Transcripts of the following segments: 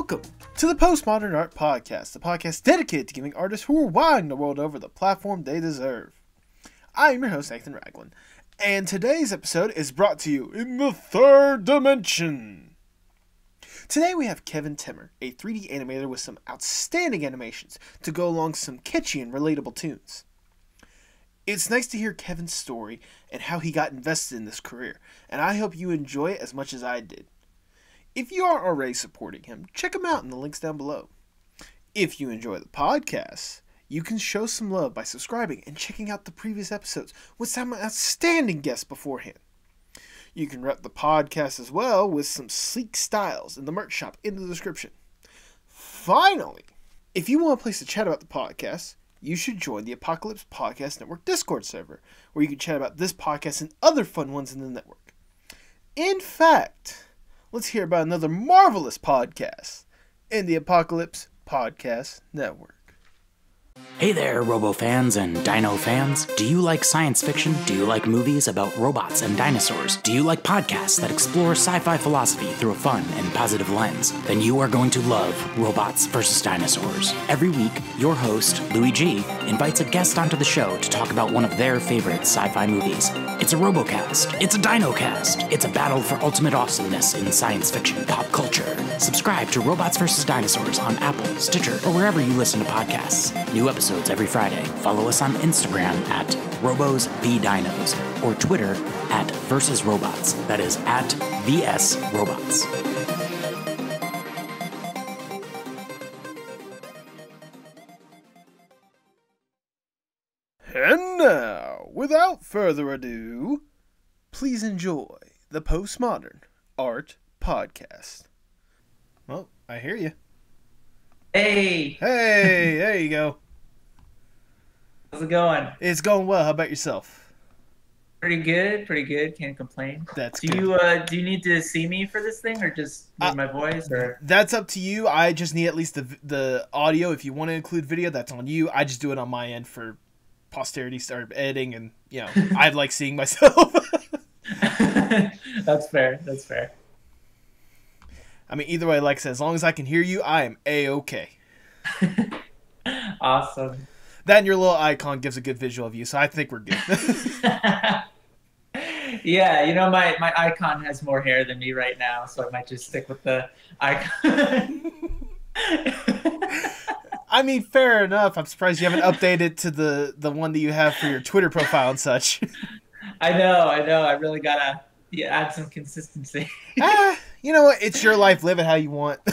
Welcome to the Postmodern Art Podcast, the podcast dedicated to giving artists who are wilding the world over the platform they deserve. I am your host, Nathan Ragland, and today's episode is brought to you in the third dimension. Today we have Kevin Temmer, a 3D animator with some outstanding animations to go along some catchy and relatable tunes. It's nice to hear Kevin's story and how he got invested in this career, and I hope you enjoy it as much as I did. If you aren't already supporting him, check him out in the links down below. If you enjoy the podcast, you can show some love by subscribing and checking out the previous episodes with some outstanding guests beforehand. You can rep the podcast as well with some sleek styles in the merch shop in the description. Finally, if you want a place to chat about the podcast, you should join the Apocalypse Podcast Network Discord server, where you can chat about this podcast and other fun ones in the network. In fact, let's hear about another marvelous podcast in the Apocalypse Podcast Network. Hey there, Robo fans and Dino fans. Do you like science fiction? Do you like movies about robots and dinosaurs? Do you like podcasts that explore sci-fi philosophy through a fun and positive lens? Then you are going to love Robots vs. Dinosaurs. Every week, your host, Louis G, invites a guest onto the show to talk about one of their favorite sci-fi movies. It's a Robocast. It's a Dinocast. It's a battle for ultimate awesomeness in science fiction pop culture. Subscribe to Robots vs. Dinosaurs on Apple, Stitcher, or wherever you listen to podcasts. New episodes every Friday. Follow us on Instagram at RobosVDinos or Twitter at @VersusRobots. That is at VSRobots. And now, without further ado, please enjoy the Postmodern Art Podcast. Well, I hear you. Hey! Hey, there you go. How's it going? It's going well. How about yourself? Pretty good. Can't complain. That's do good. Do you need to see me for this thing, or just hear my voice? Or that's up to you. I just need at least the audio. If you want to include video, that's on you. I just do it on my end for posterity, start editing, and I like seeing myself. That's fair. That's fair. I mean, either way, like I said, as long as I can hear you, I am A-okay. Awesome. That and your little icon gives a good visual of you, so I think we're good. Yeah, my icon has more hair than me right now, so I might just stick with the icon. I mean, fair enough. I'm surprised you haven't updated to the one that you have for your Twitter profile and such. I know. I really gotta add some consistency. You know what? It's your life. Live it how you want.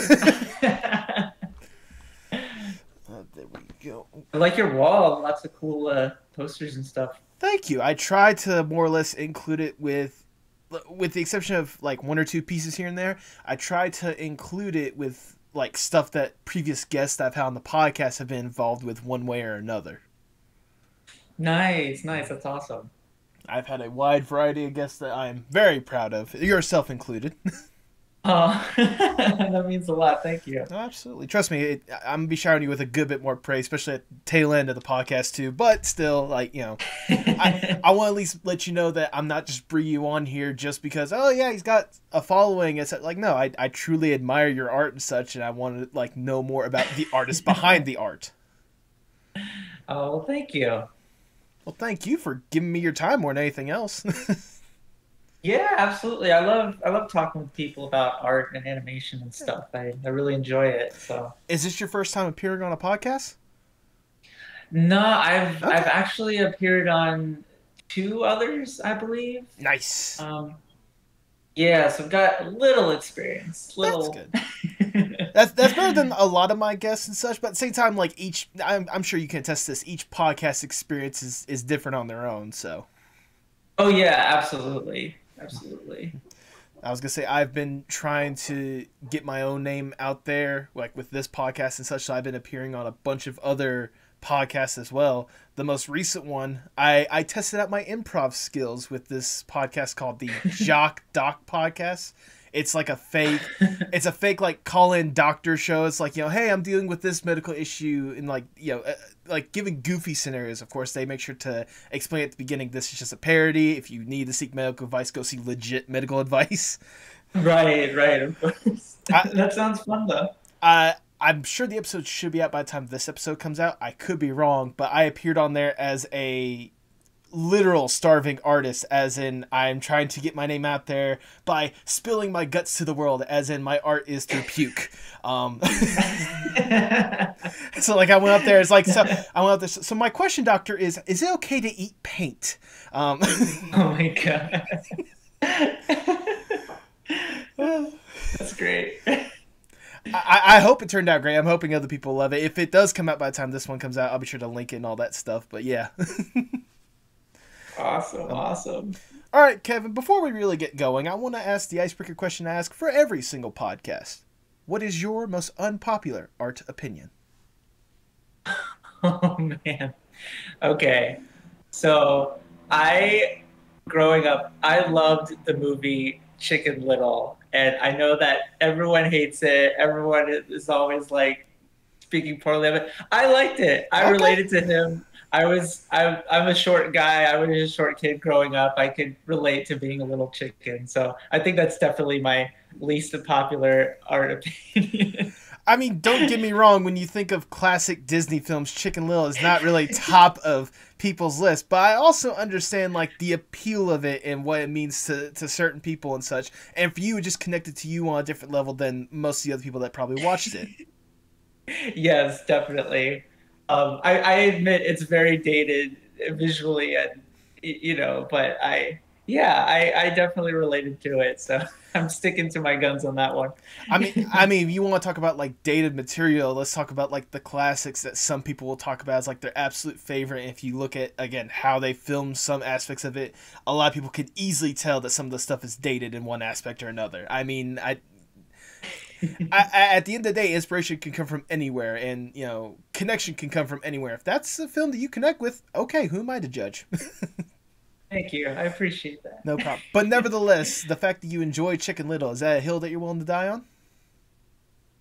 There we go. I like your wall. Lots of cool posters and stuff. Thank you. I try to more or less include it with the exception of like one or two pieces here and there. I try to include it with like stuff that previous guests I've had on the podcast have been involved with one way or another. Nice. That's awesome. I've had a wide variety of guests that I'm very proud of, yourself included. Oh, that means a lot. Thank you. Oh, absolutely. Trust me, I'm going to be showering you with a good bit more praise, especially at the tail end of the podcast, too. But still, I want to at least let you know that I'm not just bringing you on here just because, oh, yeah, he's got a following. It's like, no, I truly admire your art and such, and I want to, know more about the artist behind the art. Oh, well, thank you. Well, thank you for giving me your time more than anything else. Yeah, absolutely. I love talking with people about art and animation and stuff. I really enjoy it. So, is this your first time appearing on a podcast? No, I've actually appeared on 2 others, I believe. Nice. Yeah, so I've got a little experience. That's good. That's better than a lot of my guests and such. But at the same time, I'm sure you can attest to this. Each podcast experience is different on their own. So. Oh yeah, absolutely. I was gonna say I've been trying to get my own name out there, like with this podcast and such. So I've been appearing on a bunch of other podcasts as well. The most recent one, I tested out my improv skills with this podcast called the Jock Doc Podcast. It's like a fake, like call-in doctor show. It's like, hey, I'm dealing with this medical issue, and like giving goofy scenarios. Of course, they make sure to explain at the beginning, this is just a parody. If you need to seek medical advice, go see legit medical advice. Right, of course. That sounds fun, though. I'm sure the episode should be out by the time this episode comes out. I could be wrong, but I appeared on there as a literal starving artist, as in I'm trying to get my name out there by spilling my guts to the world, as in my art is through puke. So like I went up there, it's like, so I went up there. So my question, Doctor, is it okay to eat paint? Oh my God. That's great. I hope it turned out great. I'm hoping other people love it. If it does come out by the time this one comes out, I'll be sure to link it and all that stuff. But yeah. Awesome. All right, Kevin, before we really get going, I want to ask the icebreaker question I ask for every single podcast. What is your most unpopular art opinion? Oh, man. Okay. So growing up, I loved the movie Chicken Little. And I know that everyone hates it. Everyone is always like speaking poorly of it. I liked it. I related to him. I'm a short guy. I was a short kid growing up. I could relate to being a little chicken. So I think that's definitely my least popular art opinion. I mean, don't get me wrong. When you think of classic Disney films, Chicken Little is not really top of people's list. But I also understand like the appeal of it and what it means to certain people and such. And for you, it just connected to you on a different level than most of the other people that probably watched it. Yes, definitely. I admit it's very dated visually, and but I definitely related to it. So I'm sticking to my guns on that one. I mean, if you want to talk about like dated material, let's talk about like the classics that some people will talk about as like their absolute favorite. And if you look at again how they filmed some aspects of it, a lot of people could easily tell that some of the stuff is dated in one aspect or another. I mean, at the end of the day, inspiration can come from anywhere, and connection can come from anywhere. If that's a film that you connect with, okay, who am I to judge? Thank you, I appreciate that. No problem. But nevertheless, the fact that you enjoy Chicken Little, is that a hill that you're willing to die on?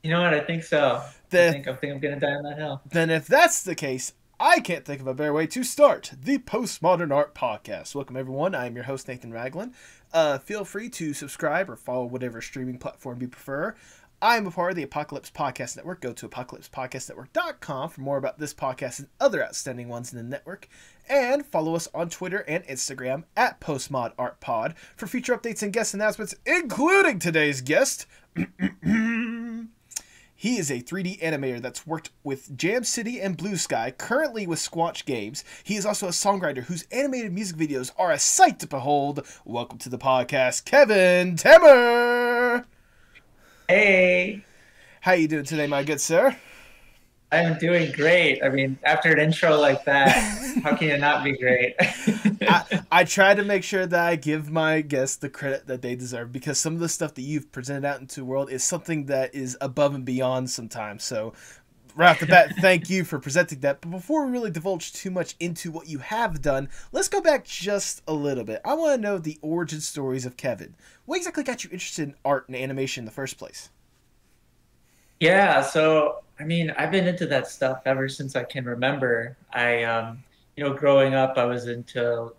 You know what? I think so. I think I'm gonna die on that hill. Then, if that's the case, I can't think of a better way to start the Postmodern Art Podcast. Welcome, everyone. I am your host, Nathan Ragland. Feel free to subscribe or follow whatever streaming platform you prefer. I am a part of the Apocalypse Podcast Network. Go to apocalypsepodcastnetwork.com for more about this podcast and other outstanding ones in the network. And follow us on Twitter and Instagram at PostmodArtPod for future updates and guest announcements, including today's guest. He is a 3D animator that's worked with Jam City and Blue Sky, currently with Squanch Games. He is also a songwriter whose animated music videos are a sight to behold. Welcome to the podcast, Kevin Temmer! Hey! How you doing today, my good sir? I'm doing great. I mean, after an intro like that, how can you not be great? I try to make sure that I give my guests the credit that they deserve, because some of the stuff that you've presented out into the world is something that is above and beyond sometimes. So right off the bat, thank you for presenting that. But before we really divulge too much into what you have done, let's go back just a little bit. I want to know the origin stories of Kevin. What exactly got you interested in art and animation in the first place? Yeah, so I mean, I've been into that stuff ever since I can remember. Growing up, I was into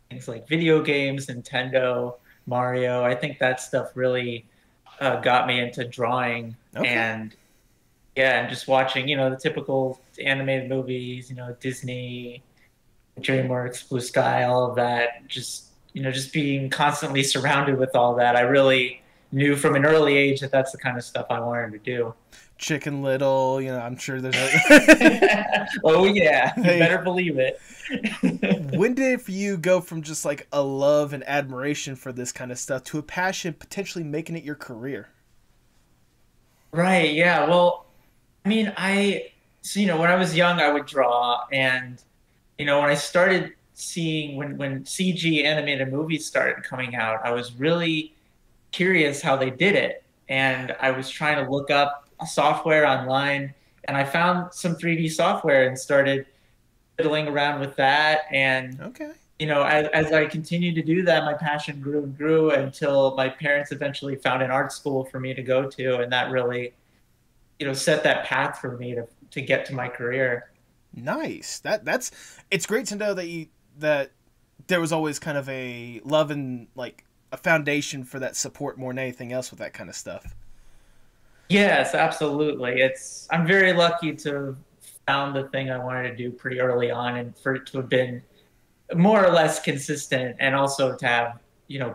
things like video games, Nintendo, Mario. I think that stuff really got me into drawing. Okay. And just watching, the typical animated movies, Disney, DreamWorks, Blue Sky, all of that. Just being constantly surrounded with all that. I really knew from an early age that that's the kind of stuff I wanted to do. Chicken Little, I'm sure there's a... Oh yeah, you better believe it. When did it for you go from just like a love and admiration for this kind of stuff to a passion, potentially making it your career? Right, yeah. Well, I mean, when I was young, I would draw, and when I started seeing when CG animated movies started coming out, I was really curious how they did it, and I was trying to look up software online, and I found some 3D software and started fiddling around with that. And okay, as I continued to do that, my passion grew and grew until my parents eventually found an art school for me to go to, and that really set that path for me to get to my career. Nice. That's it's great to know that there was always kind of a love and like a foundation for that support more than anything else with that kind of stuff. Yes, absolutely. I'm very lucky to have found the thing I wanted to do pretty early on, and for it to have been more or less consistent, and also to have,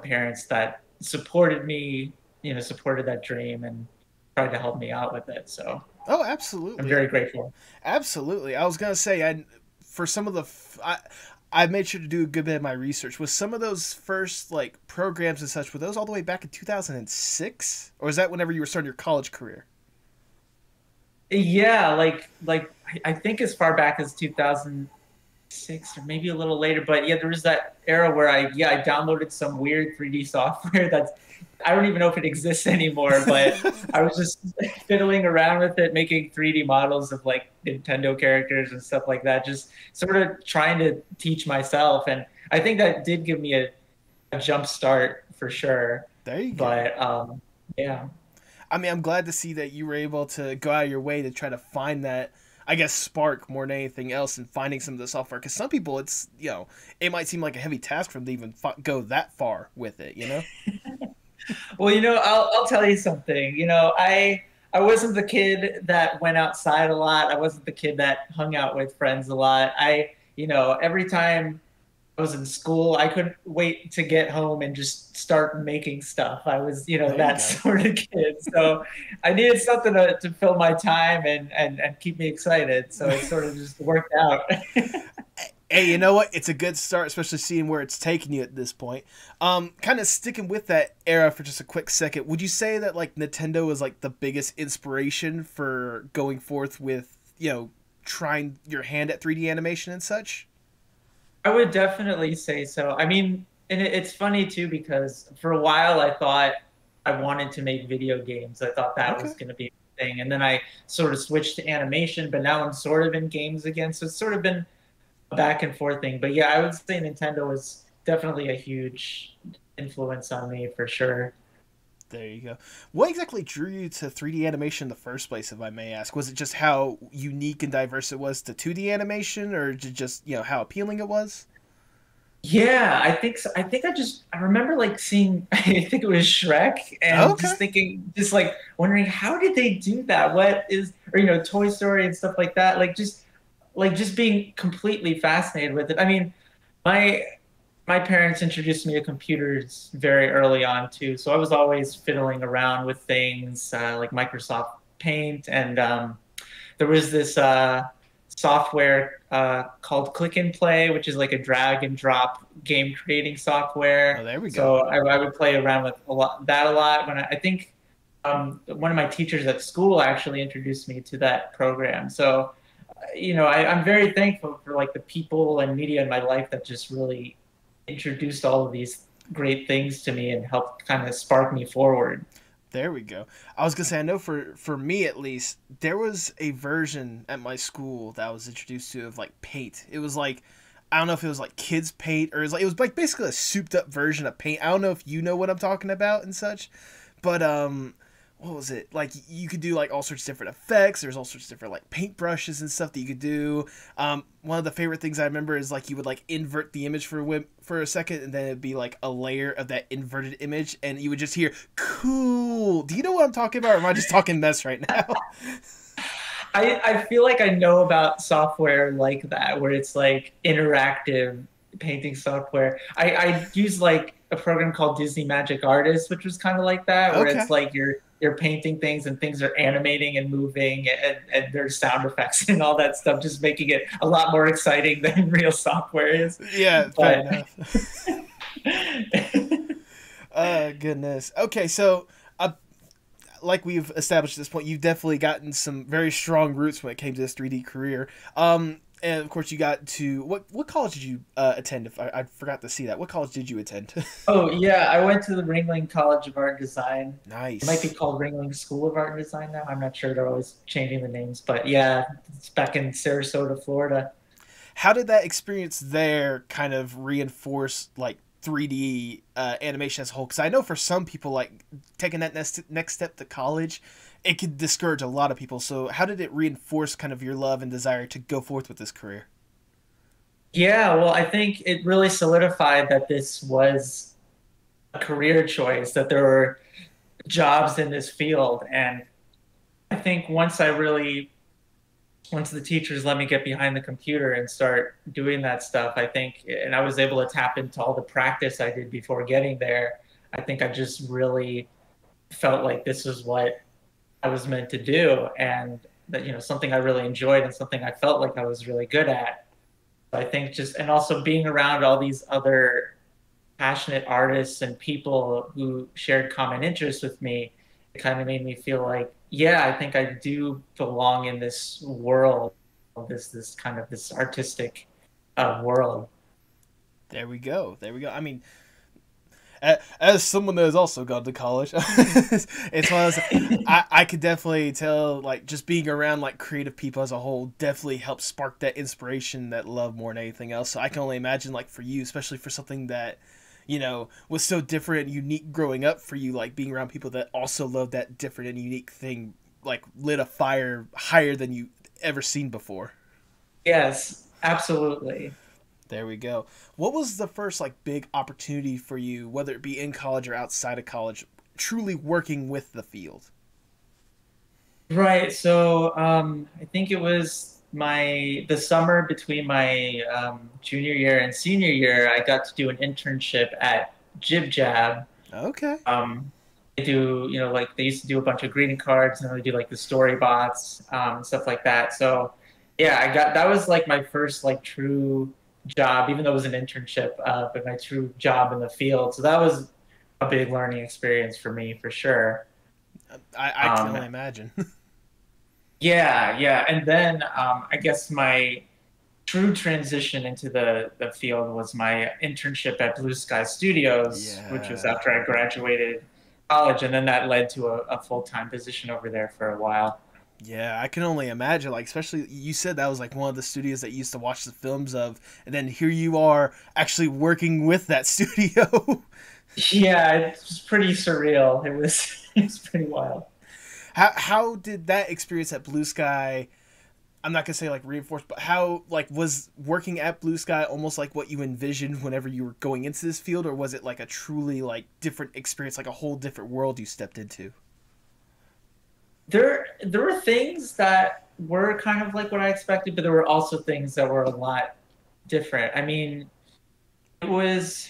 parents that supported me, supported that dream and tried to help me out with it. So Oh, I'm absolutely. very grateful. Absolutely. I was gonna say, for some of the, I made sure to do a good bit of my research. Was some of those first like programs and such, were those all the way back in 2006, or was that whenever you were starting your college career? Yeah, like I think as far back as 2006 or maybe a little later, but yeah, there was that era where I downloaded some weird 3D software that's I don't even know if it exists anymore, but I was just fiddling around with it, making 3D models of like Nintendo characters and stuff like that, just sort of trying to teach myself. And I think that did give me a jump start for sure. There you go. But yeah. I mean, I'm glad to see that you were able to go out of your way to try to find that, I guess, spark more than anything else in finding some of the software. Because some people, it's, it might seem like a heavy task for them to even go that far with it, you know? Well, I'll tell you something. I wasn't the kid that went outside a lot. I wasn't the kid that hung out with friends a lot. Every time I was in school, I couldn't wait to get home and just start making stuff. I was, There you that go. sort of kid. So I needed something to fill my time and keep me excited. So it sort of just worked out. Hey, you know what? It's a good start, especially seeing where it's taking you at this point. Kind of sticking with that era for just a quick second. Would you say that like Nintendo was like the biggest inspiration for going forth with trying your hand at 3D animation and such? I would definitely say so. I mean, and it's funny too because for a while I thought I wanted to make video games. I thought that Okay. was going to be a thing, and then I sort of switched to animation. But now I'm sort of in games again, so it's sort of been a back and forth thing. But yeah, I would say Nintendo was definitely a huge influence on me for sure. There you go. What exactly drew you to 3D animation in the first place, if I may ask? Was it just how unique and diverse it was to 2D animation, or just how appealing it was? Yeah, I think so. I remember like seeing I think it was Shrek and Okay. just thinking just like wondering how did they do that? What is or Toy Story and stuff like that. Like just being completely fascinated with it. I mean, my my parents introduced me to computers very early on too, so I was always fiddling around with things like Microsoft Paint, and there was this software called Click and Play, which is like a drag and drop game creating Oh, software. there we go. So I would play around with a lot. When I think one of my teachers at school actually introduced me to that program. So I'm very thankful for like the people and media in my life that just really introduced all of these great things to me and helped kind of spark me forward. There we go. I was gonna say, I know for me at least, there was a version at my school that I was introduced to of like paint. It was like, I don't know if it was like kids paint, or it was like basically a souped up version of paint. I don't know if you know what I'm talking about and such, but what was it? Like you could do like all sorts of different effects. There's all sorts of different like paintbrushes and stuff that you could do. One of the favorite things I remember is like you would like invert the image for a second, and then it'd be like a layer of that inverted image, and you would just hear "cool." Do you know what I'm talking about, or am I just talking mess right now? I feel like I know about software like that, where it's like interactive painting software. I use like a program called Disney Magic Artist, which was kind of like that, where Okay. it's like you're painting things and things are animating and moving and there's sound effects and all that stuff, just making it a lot more exciting than real software is. Yeah, fair But enough. Goodness. Okay, so like we've established at this point, you've definitely gotten some very strong roots when it came to this 3D career. And of course, you got to what college did you attend? If I forgot to see that, what college did you attend? oh yeah, I went to the Ringling College of Art and Design. It might be Nice. called Ringling School of Art and Design now. I'm not sure. They're always changing the names, but yeah, it's back in Sarasota, Florida. How did that experience there kind of reinforce like 3D animation as a whole? Because I know for some people, like taking that next step to college, it could discourage a lot of people. So how did it reinforce kind of your love and desire to go forth with this career? Yeah, well, I think it really solidified that this was a career choice, that there were jobs in this field. And I think once the teachers let me get behind the computer and start doing that stuff, I think, and I was able to tap into all the practice I did before getting there, I think I just really felt like this is what I was meant to do, and that, something I really enjoyed and something I felt like I was really good at. I think just, and also being around all these other passionate artists and people who shared common interests with me, it kind of made me feel like, yeah, I think I do belong in this world, this kind of this artistic world. There we go. There we go. I mean, as someone that has also gone to college, it's one of those, I could definitely tell, like, just being around, like, creative people as a whole definitely helps spark that inspiration, that love more than anything else. So I can only imagine, like, for you, especially for something that, was so different and unique growing up for you, like, being around people that also love that different and unique thing, like, lit a fire higher than you ever seen before. Yes, absolutely. There we go. What was the first, like, big opportunity for you, whether it be in college or outside of college, truly working with the field? Right. So I think it was the summer between my junior year and senior year. I got to do an internship at Jib Jab. Okay. They do, like they used to do a bunch of greeting cards, and they do like the story bots, stuff like that. So yeah, that was like my first like true job, even though it was an internship, but my true job in the field. So that was a big learning experience for me, for sure. I can only imagine. Yeah, yeah. And then I guess my true transition into the field was my internship at Blue Sky Studios, which was Yeah. after I graduated college. And then that led to a full-time position over there for a while. Yeah, I can only imagine, like, especially you said that was like one of the studios that you used to watch the films of, and then here you are actually working with that studio. Yeah, it was pretty surreal. It was pretty wild. How did that experience at Blue Sky, I'm not gonna say like reinforced, but how, like, was working at Blue Sky almost like what you envisioned whenever you were going into this field, or was it like a truly like different experience, like a whole different world you stepped into? There were things that were kind of like what I expected, but there were also things that were a lot different. I mean, it was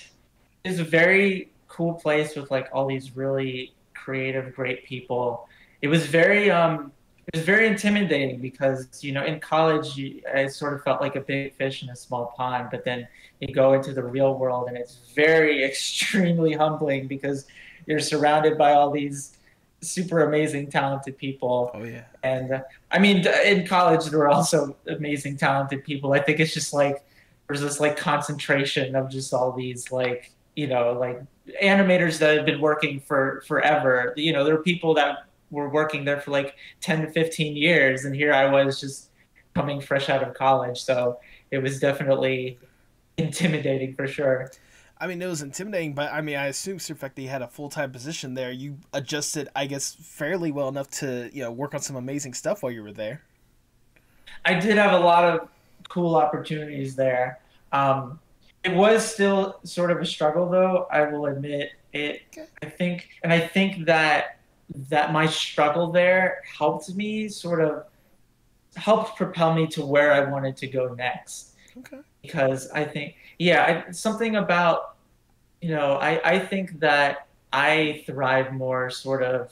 a very cool place with like all these really creative, great people. It was very intimidating because in college I sort of felt like a big fish in a small pond, but then you go into the real world and it's very extremely humbling because you're surrounded by all these super amazing, talented people. Oh yeah. And I mean, in college there were also amazing, talented people. I think it's just like there's this like concentration of just all these like like animators that have been working for forever. There are people that were working there for like 10 to 15 years, and here I was just coming fresh out of college. So it was definitely intimidating for sure. I mean, it was intimidating, but I mean, I assume the fact that you had a full-time position there, you adjusted, I guess, fairly well enough to, work on some amazing stuff while you were there. I did have a lot of cool opportunities there. It was still sort of a struggle, though. I will admit it. Okay. I think that my struggle there helped me sort of helped propel me to where I wanted to go next. Okay. Because I think, yeah, something about, I think that I thrive more sort of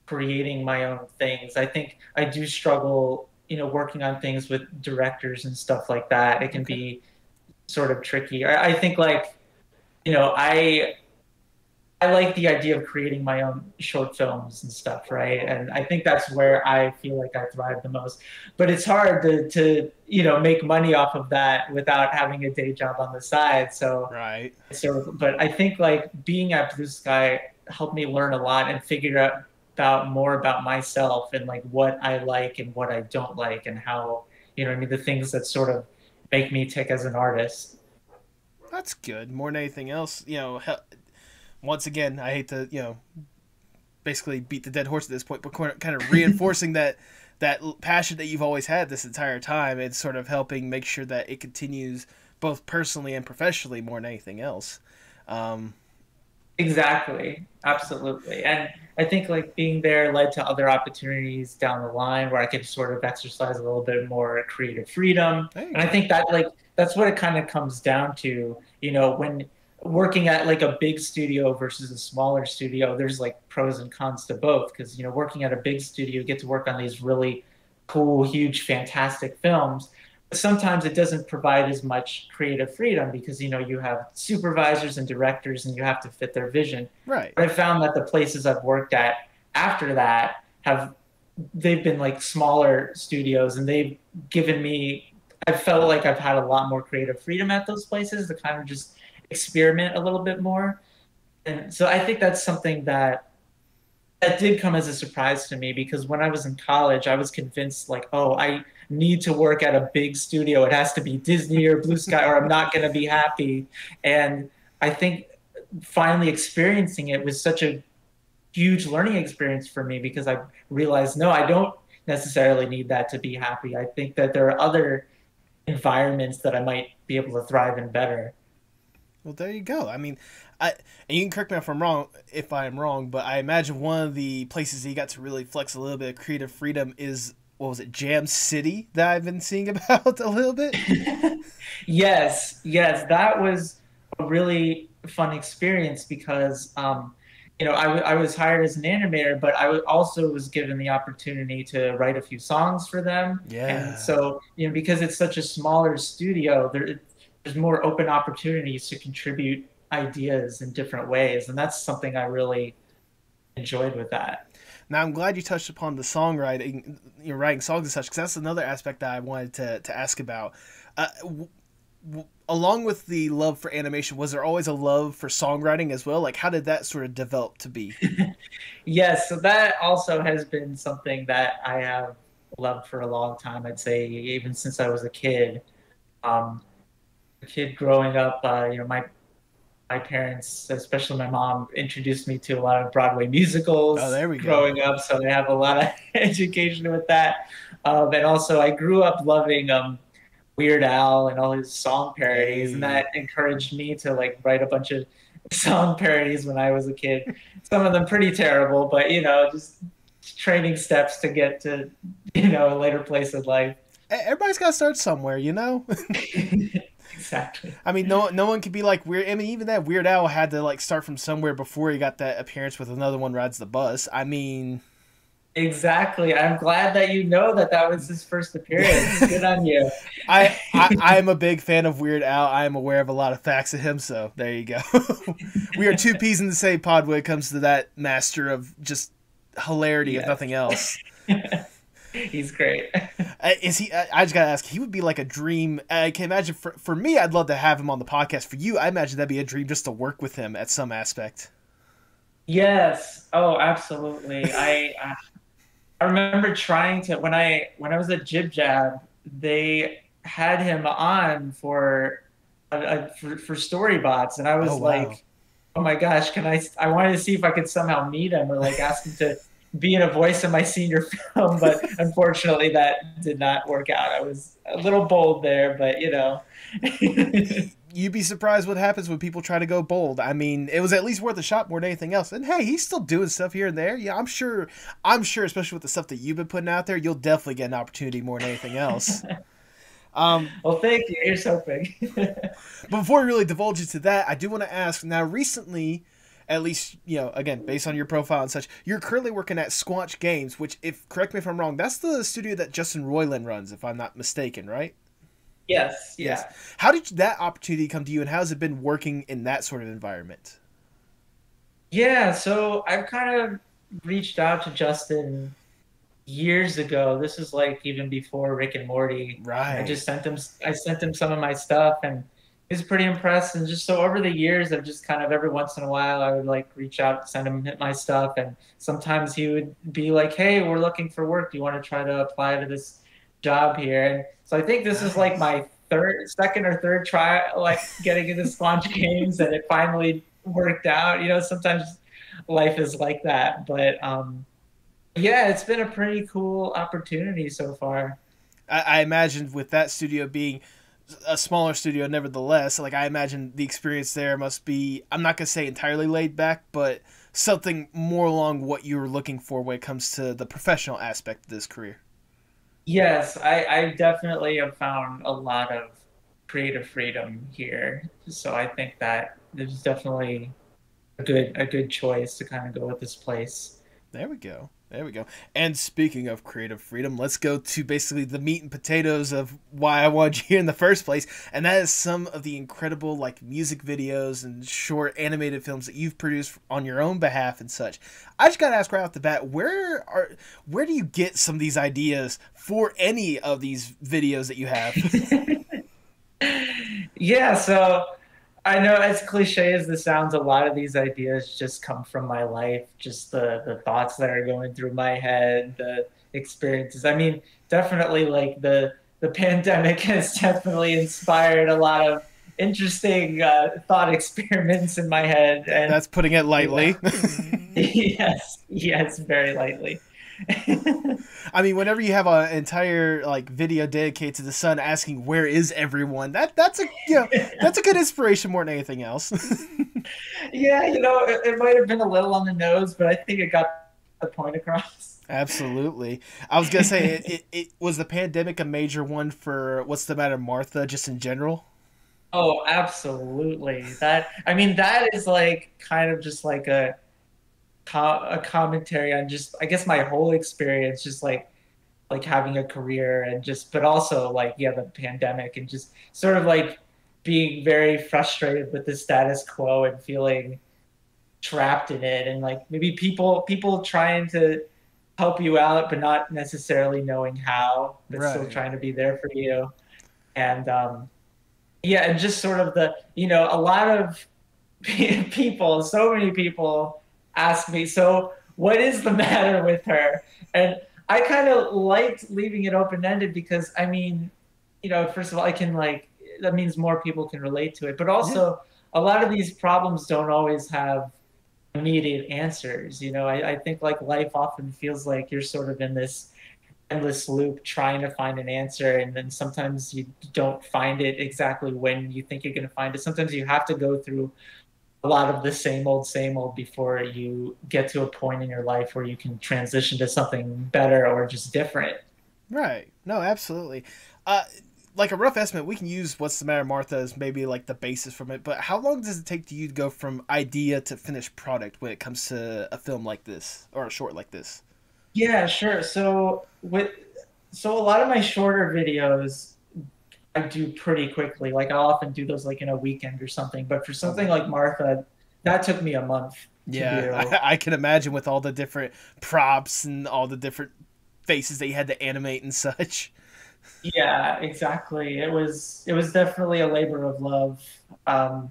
creating my own things. I think I do struggle, working on things with directors and stuff like that. It can Okay. be sort of tricky. I think like, I like the idea of creating my own short films and stuff, right? And I think that's where I feel like I thrive the most. But it's hard to make money off of that without having a day job on the side. So, Right. but I think like being at Blue Sky helped me learn a lot and figure out more about myself and like what I like and what I don't like and how, I mean, the things that sort of make me tick as an artist. That's good. More than anything else, once again, I hate to, basically beat the dead horse at this point, but kind of reinforcing that passion that you've always had this entire time, and sort of helping make sure that it continues both personally and professionally more than anything else. Exactly. Absolutely. And I think like being there led to other opportunities down the line where I could sort of exercise a little bit more creative freedom. There you And I go. think that like that's what it kind of comes down to, when working at like a big studio versus a smaller studio, there's like pros and cons to both because working at a big studio, you get to work on these really cool, huge, fantastic films. Sometimes it doesn't provide as much creative freedom because you have supervisors and directors and you have to fit their vision. Right. But I found that the places I've worked at after that they've been like smaller studios and they've given me, I felt like I've had a lot more creative freedom at those places to kind of just experiment a little bit more. And so I think that's something that did come as a surprise to me because when I was in college, I was convinced like, oh, I need to work at a big studio. It has to be Disney or Blue Sky or I'm not going to be happy. And I think finally experiencing it was such a huge learning experience for me because I realized, no, I don't necessarily need that to be happy. I think that there are other environments that I might be able to thrive in better. Well, there you go. I mean, and you can correct me if I am wrong, but I imagine one of the places that you got to really flex a little bit of creative freedom is, what was it, Jam City that I've been seeing about a little bit? Yes, that was a really fun experience because, I was hired as an animator, but also was given the opportunity to write a few songs for them. Yeah. And so, because it's such a smaller studio, there's more open opportunities to contribute ideas in different ways. And that's something I really enjoyed with that. Now, I'm glad you touched upon the songwriting, writing songs and such, because that's another aspect that I wanted to ask about. Along with the love for animation, was there always a love for songwriting as well? Like, how did that sort of develop to be? Yes, so that also has been something that I have loved for a long time. I'd say even since I was a kid. A kid growing up, my parents, especially my mom, introduced me to a lot of Broadway musicals. Oh, there we go. Growing up, so I have a lot of education with that. And also, I grew up loving Weird Al and all his song parodies, and that encouraged me to like write a bunch of song parodies when I was a kid. Some of them pretty terrible, but just training steps to get to a later place in life. Everybody's got to start somewhere, Exactly. I mean, no one could be like Weird. I mean, even that Weird Al had to like start from somewhere before he got that appearance with Another One Rides the Bus. I mean, exactly. I'm glad that that was his first appearance. Good on you. I'm a big fan of Weird Al. I am aware of a lot of facts of him, so there you go. We are two peas in the same pod when it comes to that master of just hilarity, if nothing else. He's great. Is he? I just gotta ask. He would be like a dream. I can imagine for me. I'd love to have him on the podcast. For you, I imagine that'd be a dream just to work with him at some aspect. Yes. Oh, absolutely. I remember trying to when I was at Jib Jab, they had him on for Storybots, and I was like, oh my gosh, I wanted to see if I could somehow meet him or like ask him to be in a voice in my senior film, but unfortunately that did not work out. I was a little bold there, but You'd be surprised what happens when people try to go bold. I mean, it was at least worth a shot more than anything else. And hey, he's still doing stuff here and there. Yeah, I'm sure, especially with the stuff that you've been putting out there, you'll definitely get an opportunity more than anything else. Well, thank you. Here's hoping. But before we really divulge into that, I do want to ask, now recently, at least, again, based on your profile and such, you're currently working at Squanch Games, which, correct me if I'm wrong, that's the studio that Justin Roiland runs, if I'm not mistaken, right? Yes. Yeah. How did that opportunity come to you, and how has it been working in that sort of environment? Yeah, so I've kind of reached out to Justin years ago. This is like even before Rick and Morty. Right. I sent him some of my stuff, and he was pretty impressed. And just so over the years, I've just kind of every once in a while, I would like reach out, send him my stuff. And sometimes he would be like, hey, we're looking for work. Do you want to try to apply to this job here? And so I think this is like my second or third try, like getting into Squanch Games, and it finally worked out. Sometimes life is like that. But yeah, it's been a pretty cool opportunity so far. I imagine with that studio being a smaller studio nevertheless. Like, I imagine the experience there must be, I'm not going to say entirely laid back, but something more along what you were looking for when it comes to the professional aspect of this career. Yes, I definitely have found a lot of creative freedom here. So I think that there's definitely a good choice to kind of go with this place. There we go. There we go. And speaking of creative freedom, let's go to basically the meat and potatoes of why I wanted you here in the first place, and that is some of the incredible like music videos and short animated films that you've produced on your own behalf and such. I just gotta ask right off the bat, where do you get some of these ideas for any of these videos that you have? Yeah, so I know, as cliche as this sounds, a lot of these ideas just come from my life, just the thoughts that are going through my head, the experiences. I mean, definitely like the pandemic has definitely inspired a lot of interesting thought experiments in my head. And That's putting it lightly. yes, very lightly. I mean, whenever you have an entire like video dedicated to the sun asking where is everyone, that's a that's a good inspiration more than anything else. Yeah, it might have been a little on the nose, but I think it got the point across. Absolutely. I was gonna say it was the pandemic a major one for What's the Matter, Martha, just in general. Oh, absolutely. That is like kind of just like a commentary on just, I guess, my whole experience, just like having a career and just, but also like, yeah, the pandemic and just sort of like being very frustrated with the status quo and feeling trapped in it, and like maybe people trying to help you out but not necessarily knowing how, but still Right. trying to be there for you. And yeah, and just sort of a lot of people, so many people ask me, so what is the matter with her? And I kind of liked leaving it open-ended because, I mean, first of all, I can like, that means more people can relate to it, but also a lot of these problems don't always have immediate answers. I think like life often feels like you're sort of in this endless loop trying to find an answer, and then sometimes you don't find it exactly when you think you're going to find it. Sometimes you have to go through a lot of the same old before you get to a point in your life where you can transition to something better or just different. Right. No, absolutely. Like a rough estimate, we can use What's the Matter, Martha as maybe like the basis from it, but how long does it take you to go from idea to finished product when it comes to a film like this or a short like this? Yeah, sure. So a lot of my shorter videos I do pretty quickly. Like I'll often do those like in a weekend or something. But for something like Martha, that took me a month to do. I can imagine with all the different props and all the different faces that you had to animate and such. Yeah, exactly. It was definitely a labor of love. There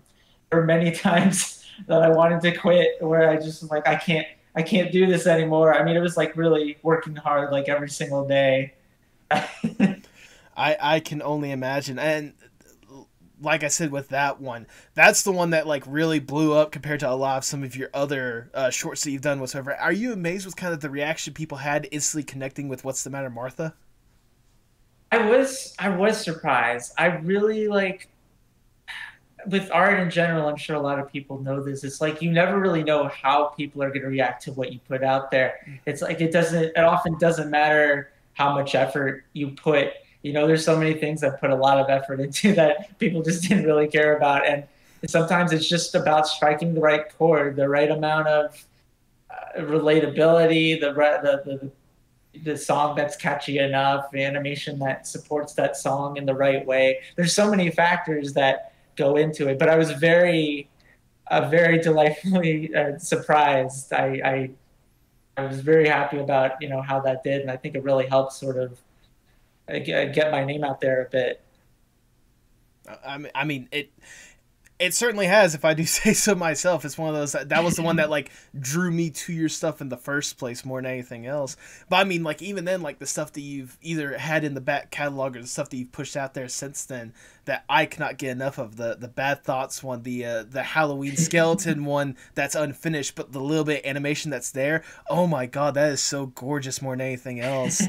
were many times that I wanted to quit, where I just was like, I can't do this anymore. I mean, it was like really working hard like every single day. I can only imagine. And like I said with that one, that's the one that like really blew up compared to a lot of some of your other shorts that you've done whatsoever. Are you amazed with kind of the reaction people had instantly connecting with What's the Matter, Martha? I was surprised. I really like, with art in general, I'm sure a lot of people know this. It's like you never really know how people are going to react to what you put out there. It's like it often doesn't matter how much effort you put. There's so many things that put a lot of effort into that people just didn't really care about. And sometimes it's just about striking the right chord, the right amount of relatability, the song that's catchy enough, the animation that supports that song in the right way. There's so many factors that go into it, but I was very delightfully surprised. I was very happy about how that did, and I think it really helped sort of get my name out there a bit. I mean it certainly has, if I do say so myself. It's one of those that was the one that like drew me to your stuff in the first place more than anything else. But I mean, like even then, like the stuff that you've either had in the back catalog or the stuff that you've pushed out there since then, that I cannot get enough of. The Bad Thoughts one, the Halloween skeleton one that's unfinished, but the little bit of animation that's there, oh my god, that is so gorgeous more than anything else.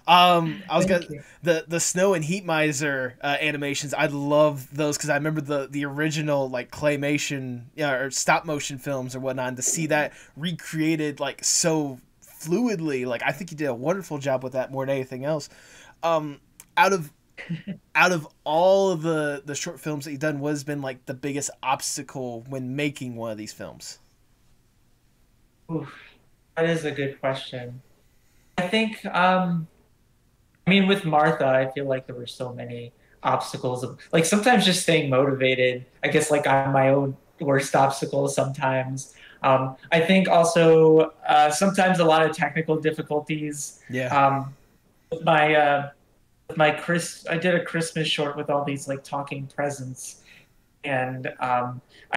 I was gonna the Snow and Heat Miser animations. I love those because I remember the original like claymation or stop motion films or whatnot, and to see that recreated like so fluidly, like I think you did a wonderful job with that more than anything else. Out of all of the short films that you've done, what has been like the biggest obstacle when making one of these films? Oof, that is a good question. I think, I mean, with Martha, I feel like there were so many obstacles of like sometimes just staying motivated. I guess like I'm my own worst obstacle sometimes. I think also sometimes a lot of technical difficulties. Yeah. With I did a Christmas short with all these like talking presents, and I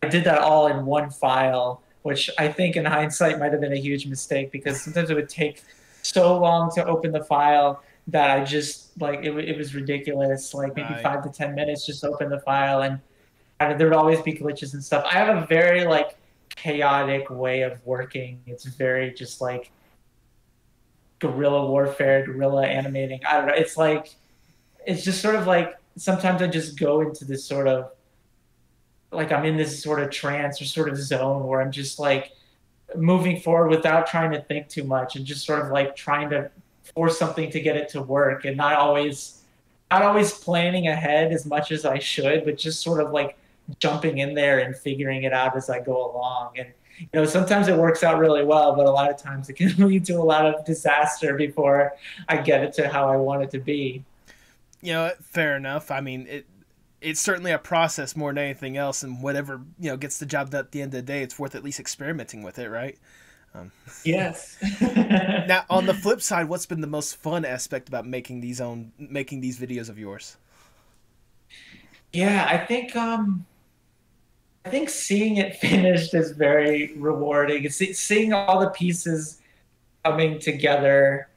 did that all in one file, which I think in hindsight might have been a huge mistake because sometimes it would take so long to open the file that I just like it was ridiculous. Like maybe Right. 5 to 10 minutes just to open the file, and there would always be glitches and stuff. I have a very like chaotic way of working. It's very just like guerrilla warfare, guerrilla animating. I don't know. It's like, it's just sort of like, sometimes I just go into this sort of, like I'm in this sort of trance or sort of zone where I'm just like moving forward without trying to think too much and just sort of like trying to force something to get it to work and not always planning ahead as much as I should, but just sort of like jumping in there and figuring it out as I go along. And you know, sometimes it works out really well, but a lot of times it can lead to a lot of disaster before I get it to how I want it to be. You know, fair enough. I mean, it's certainly a process more than anything else, and whatever, you know, gets the job done at the end of the day, it's worth at least experimenting with it, right? Yes. Now, on the flip side, what's been the most fun aspect about making these videos of yours? Yeah, I think seeing it finished is very rewarding. Seeing all the pieces coming together.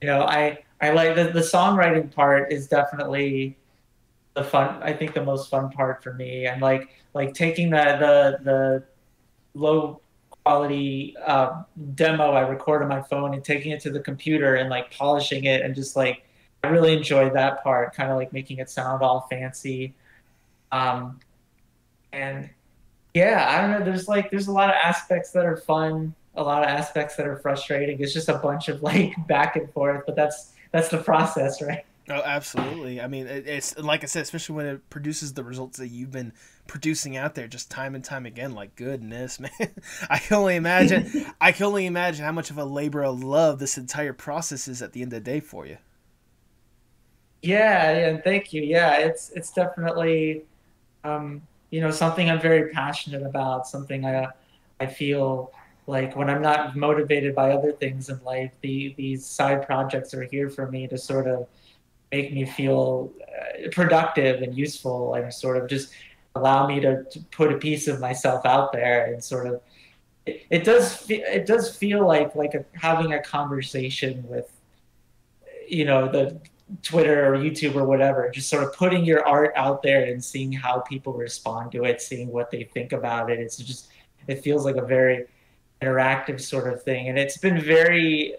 You know, I like the songwriting part is definitely the fun. I think the most fun part for me, and like taking the low quality demo I record on my phone and taking it to the computer and like polishing it and just like I really enjoyed that part, kind of like making it sound all fancy. And yeah, I don't know. There's a lot of aspects that are fun, a lot of aspects that are frustrating. It's just a bunch of like back and forth, but that's the process, right? Oh, absolutely. I mean, it's like I said, especially when it produces the results that you've been producing out there, just time and time again. Like goodness, man, I can only imagine. I can only imagine how much of a labor of love this entire process is at the end of the day for you. Yeah, thank you. Yeah, it's definitely you know, something I'm very passionate about, something I feel like when I'm not motivated by other things in life, these side projects are here for me to sort of make me feel productive and useful and sort of just allow me to put a piece of myself out there and sort of it does feel like having a conversation with, you know, the Twitter or YouTube or whatever, just sort of putting your art out there and seeing how people respond to it, seeing what they think about it. It's just, it feels like a very interactive sort of thing. And it's been very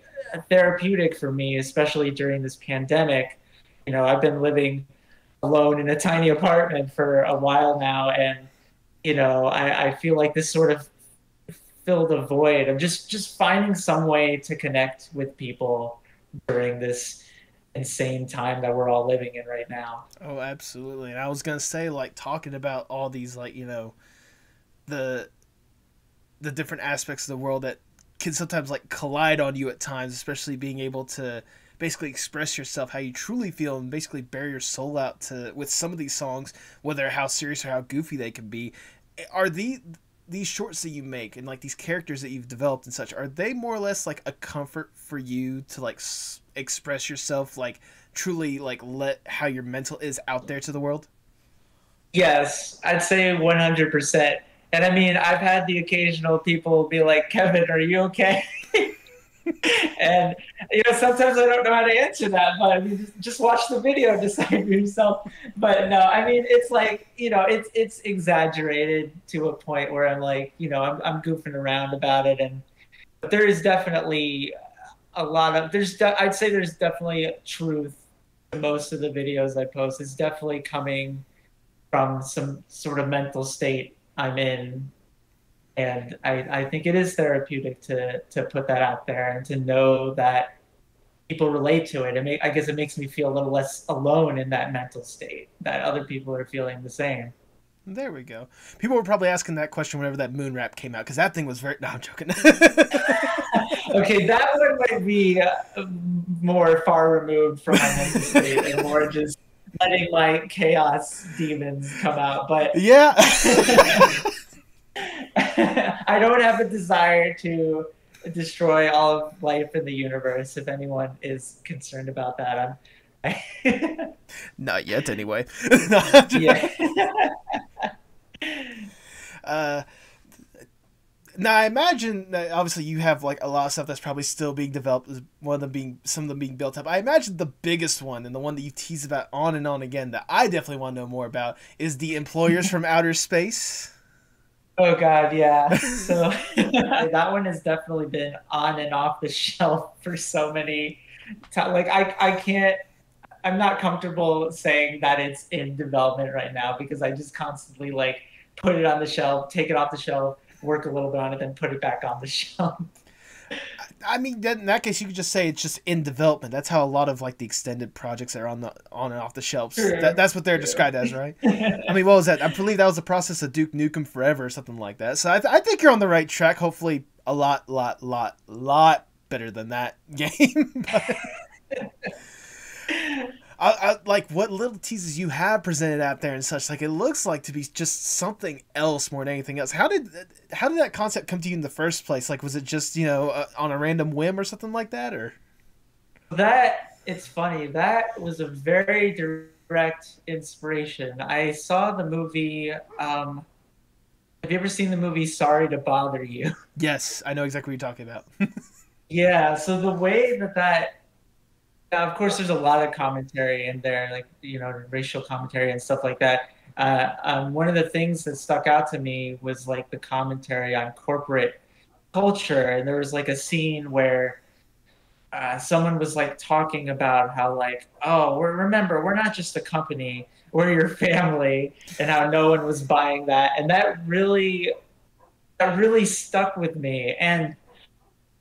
therapeutic for me, especially during this pandemic. You know, I've been living alone in a tiny apartment for a while now. And, you know, I feel like this sort of filled a void of just finding some way to connect with people during this insane time that we're all living in right now. Oh, absolutely. And I was gonna say, like, talking about all these, like, you know, the different aspects of the world that can sometimes like collide on you at times, especially being able to basically express yourself how you truly feel and basically bare your soul out to with some of these songs, whether how serious or how goofy they can be. Are these shorts that you make and like these characters that you've developed and such, are they more or less like a comfort for you to like express yourself, like truly like let how your mental is out there to the world? Yes, I'd say 100%. And I mean, I've had the occasional people be like, Kevin, are you okay? And sometimes I don't know how to answer that, but I mean, just watch the video and decide for yourself. But no, I mean, it's like, it's exaggerated to a point where I'm like, I'm goofing around about it. But there is definitely a lot of, I'd say there's definitely truth to most of the videos I post. It's definitely coming from some sort of mental state I'm in. And I think it is therapeutic to put that out there and to know that people relate to it. I guess it makes me feel a little less alone in that mental state, that other people are feeling the same. There we go. People were probably asking that question whenever that moon rap came out, because that thing was very... No, I'm joking. Okay, that one might be more far removed from my mental state and more just letting my chaos demons come out. But yeah. I don't have a desire to destroy all of life in the universe. If anyone is concerned about that, Not yet, anyway. Yeah. Now I imagine that obviously you have like a lot of stuff that's probably still being developed. Some of them being built up. I imagine the biggest one and the one that you tease about on and on again that I definitely want to know more about is the Employers from Outer Space. Oh God, yeah. So that one has definitely been on and off the shelf for so many times. Like I can't. I'm not comfortable saying that it's in development right now because I just constantly like put it on the shelf, take it off the shelf, work a little bit on it, then put it back on the shelf. I mean, in that case, you could just say it's just in development. That's how a lot of like the extended projects are on and off the shelves. Sure. That's what they're described as, right? I mean, what was that? I believe that was the process of Duke Nukem Forever or something like that. So I think you're on the right track. Hopefully, a lot better than that game. I like what little teases you have presented out there and such. Like it looks like to be just something else more than anything else. How did that concept come to you in the first place? Like was it just on a random whim or something like that, or? That it's funny. That was a very direct inspiration. I saw the movie. Have you ever seen the movie Sorry to Bother You? Yes, I know exactly what you're talking about. Yeah. So the way that. Now, of course, there's a lot of commentary in there, like, racial commentary and stuff like that. One of the things that stuck out to me was like the commentary on corporate culture. And there was like a scene where someone was like talking about how like, oh, remember, we're not just a company, we're your family, and how no one was buying that. And that really stuck with me. And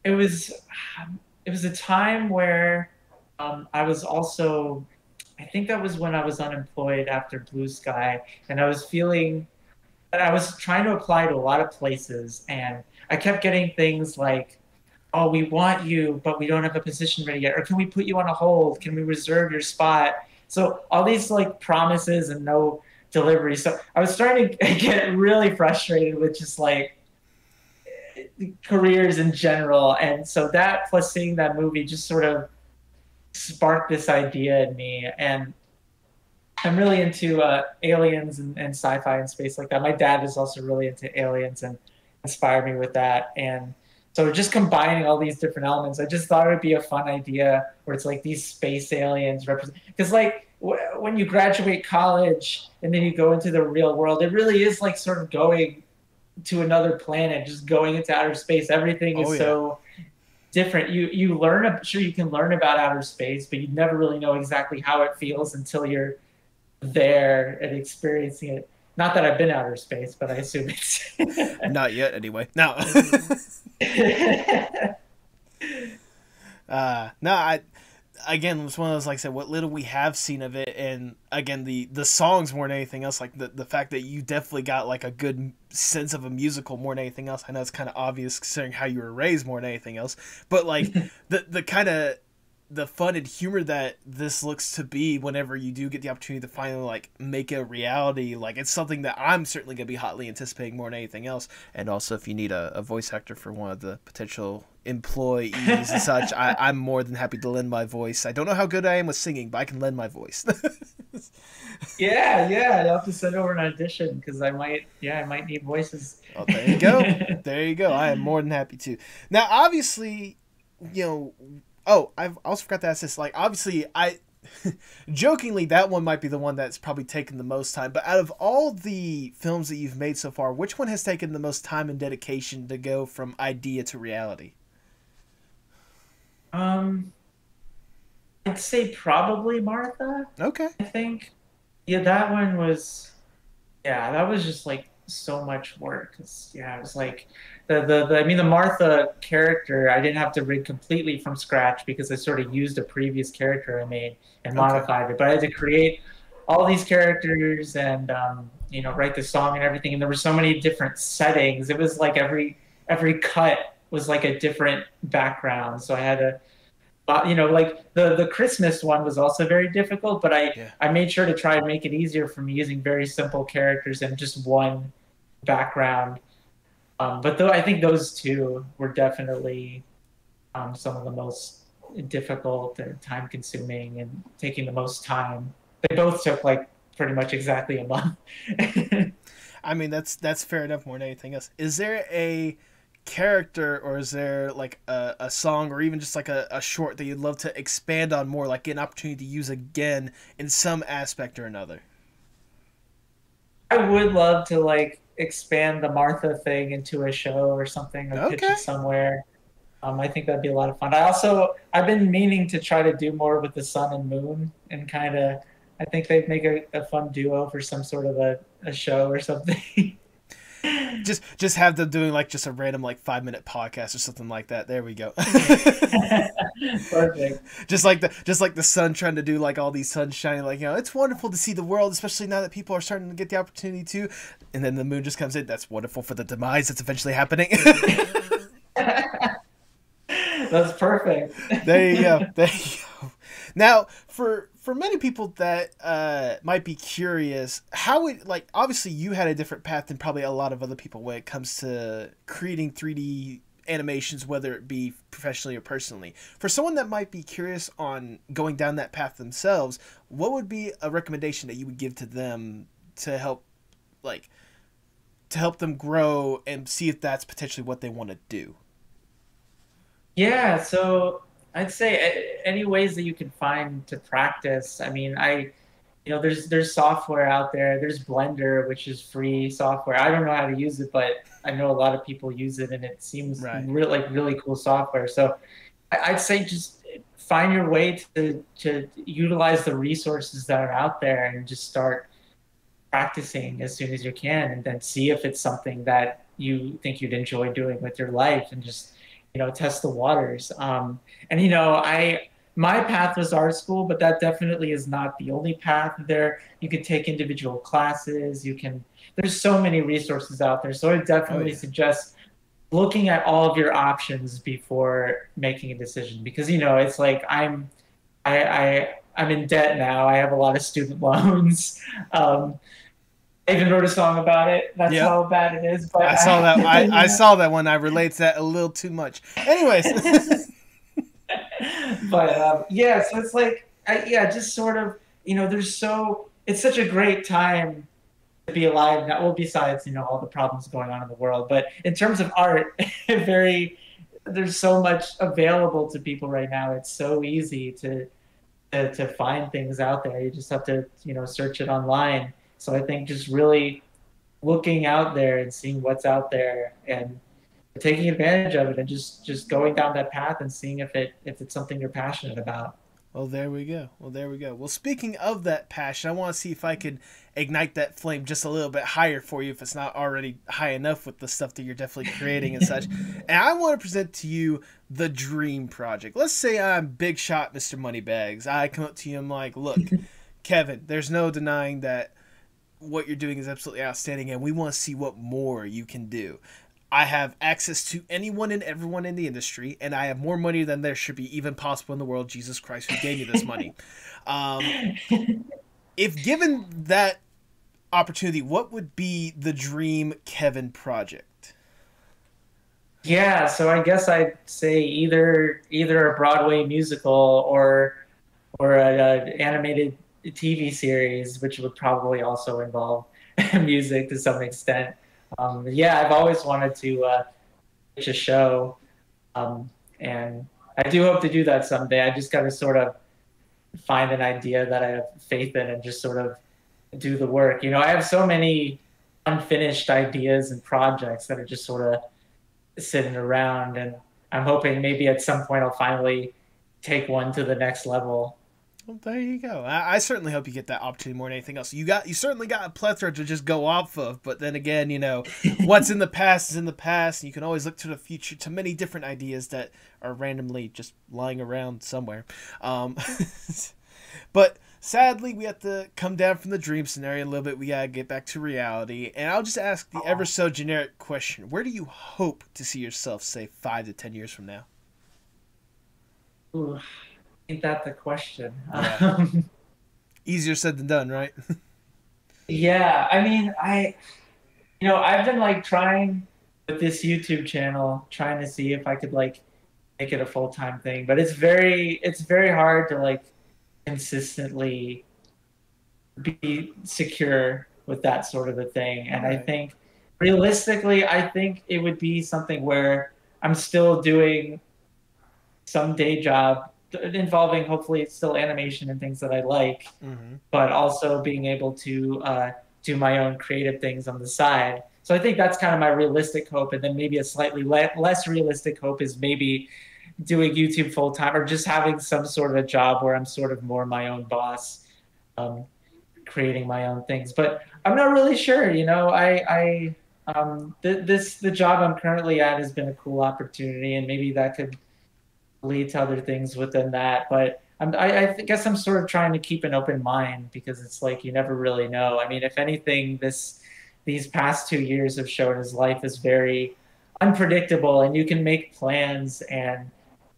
it was a time where I was also, I think that was when I was unemployed after Blue Sky, and I was feeling that I was trying to apply to a lot of places, and I kept getting things like, oh, we want you, but we don't have a position ready yet, or can we put you on a hold? Can we reserve your spot? So all these like promises and no delivery. So I was starting to get really frustrated with just like careers in general, and so that plus seeing that movie just sort of sparked this idea in me. And I'm really into aliens and sci-fi and space like that. My dad is also really into aliens and inspired me with that. And so just combining all these different elements, I just thought it would be a fun idea where it's like these space aliens represent, because like when you graduate college and then you go into the real world, it really is like sort of going to another planet, just going into outer space. Everything is so different. You learn, sure, you can learn about outer space, but you never really know exactly how it feels until you're there and experiencing it. Not that I've been outer space, but I assume it's not yet anyway. No. Again, it's one of those, like I said, what little we have seen of it, and again, the songs more than anything else, like the fact that you definitely got like a good sense of a musical more than anything else. I know it's kind of obvious considering how you were raised more than anything else, but like the kind of the fun and humor that this looks to be whenever you do get the opportunity to finally like make a reality, like it's something that I'm certainly going to be hotly anticipating more than anything else. And also if you need a voice actor for one of the potential employees and such, I'm more than happy to lend my voice. I don't know how good I am with singing, but I can lend my voice. yeah, I'll have to send over an audition because I might need voices. Oh, there you go. I am more than happy to. Now obviously I also forgot to ask this. Like, obviously, jokingly, that one might be the one that's probably taken the most time. But out of all the films that you've made so far, which one has taken the most time and dedication to go from idea to reality? I'd say probably Martha. Okay. I think. Yeah, that one was. Yeah, that was just like so much work. It was like the Martha character I didn't have to rig completely from scratch because I sort of used a previous character I made and modified it. But I had to create all these characters and write the song and everything. And there were so many different settings. It was like every cut was like a different background. So I had to. Like the Christmas one was also very difficult, but I made sure to try and make it easier for me using very simple characters and just one background. But though I think those two were definitely some of the most difficult and time consuming and taking the most time. They both took like pretty much exactly a month. I mean, that's fair enough more than anything else. Is there a character, or is there like a song, or even just like a short that you'd love to expand on more, like get an opportunity to use again in some aspect or another? I would love to like expand the Martha thing into a show or something, or pitch it somewhere. I think that'd be a lot of fun. I've been meaning to try to do more with the sun and moon, and kind of I think they'd make a fun duo for some sort of a show or something. Just have them doing like just a random like 5-minute podcast or something like that. There we go. Perfect. Just like the sun trying to do like all these suns shining, like, it's wonderful to see the world, especially now that people are starting to get the opportunity to. And then the moon just comes in. That's wonderful for the demise that's eventually happening. That's perfect. There you go. Now, for many people that might be curious, how it, like, obviously you had a different path than probably a lot of other people when it comes to creating 3D animations, whether it be professionally or personally. For someone that might be curious on going down that path themselves, what would be a recommendation that you would give to them to help them grow and see if that's potentially what they want to do? Yeah, so I'd say any ways that you can find to practice. I mean, there's software out there. There's Blender, which is free software. I don't know how to use it, but I know a lot of people use it, and it seems really cool software. So I'd say just find your way to utilize the resources that are out there and just start practicing as soon as you can, and then see if it's something that you think you'd enjoy doing with your life, and just test the waters. My path was art school, but that definitely is not the only path there. You could take individual classes. There's so many resources out there. So I definitely suggest looking at all of your options before making a decision, because, it's like I'm in debt now. I have a lot of student loans. I even wrote a song about it. That's how bad it is. But I saw that. I saw that one. I relate to that a little too much. Anyways. But so it's like, just sort of, it's such a great time to be alive now. Well, besides, all the problems going on in the world. But in terms of art, there's so much available to people right now. It's so easy to find things out there. You just have to, search it online. So I think just really looking out there and seeing what's out there and taking advantage of it, and just going down that path and seeing if it's something you're passionate about. Well, there we go. Well, speaking of that passion, I want to see if I could ignite that flame just a little bit higher for you, if it's not already high enough with the stuff that you're definitely creating and such. And I want to present to you the dream project. Let's say I'm big shot Mr. Moneybags. I come up to you and I'm like, look, Kevin, there's no denying that what you're doing is absolutely outstanding, and we want to see what more you can do. I have access to anyone and everyone in the industry, and I have more money than there should be even possible in the world. Jesus Christ, who gave me this money? If given that opportunity, what would be the dream Kevin project? Yeah, so I guess I'd say either a Broadway musical or an animated TV series, which would probably also involve music to some extent. I've always wanted to pitch a show, and I do hope to do that someday. I just got to sort of find an idea that I have faith in and just sort of do the work. You know, I have so many unfinished ideas and projects that are just sort of sitting around, and I'm hoping maybe at some point I'll finally take one to the next level. Well, there you go. I certainly hope you get that opportunity more than anything else. You certainly got a plethora to just go off of, but then again, you know, what's in the past is in the past, and you can always look to the future to many different ideas that are randomly just lying around somewhere. But sadly, we have to come down from the dream scenario a little bit. We gotta get back to reality, and I'll just ask the ever so generic question: where do you hope to see yourself, say, 5 to 10 years from now? Ooh, ain't that the question? Yeah. Easier said than done, right? Yeah, I mean, I've been like trying with this YouTube channel, trying to see if I could like make it a full-time thing, but it's very hard to like consistently be secure with that sort of a thing. And I think realistically, I think it would be something where I'm still doing some day job involving hopefully still animation and things that I like, but also being able to do my own creative things on the side. So I think that's kind of my realistic hope. And then maybe a slightly less realistic hope is maybe doing YouTube full time or just having some sort of a job where I'm sort of more my own boss, creating my own things. But I'm not really sure, you know, the job I'm currently at has been a cool opportunity, and maybe that could lead to other things within that. But I guess I'm sort of trying to keep an open mind, because it's like you never really know. I mean, if anything, these past 2 years have shown his life is very unpredictable, and you can make plans, and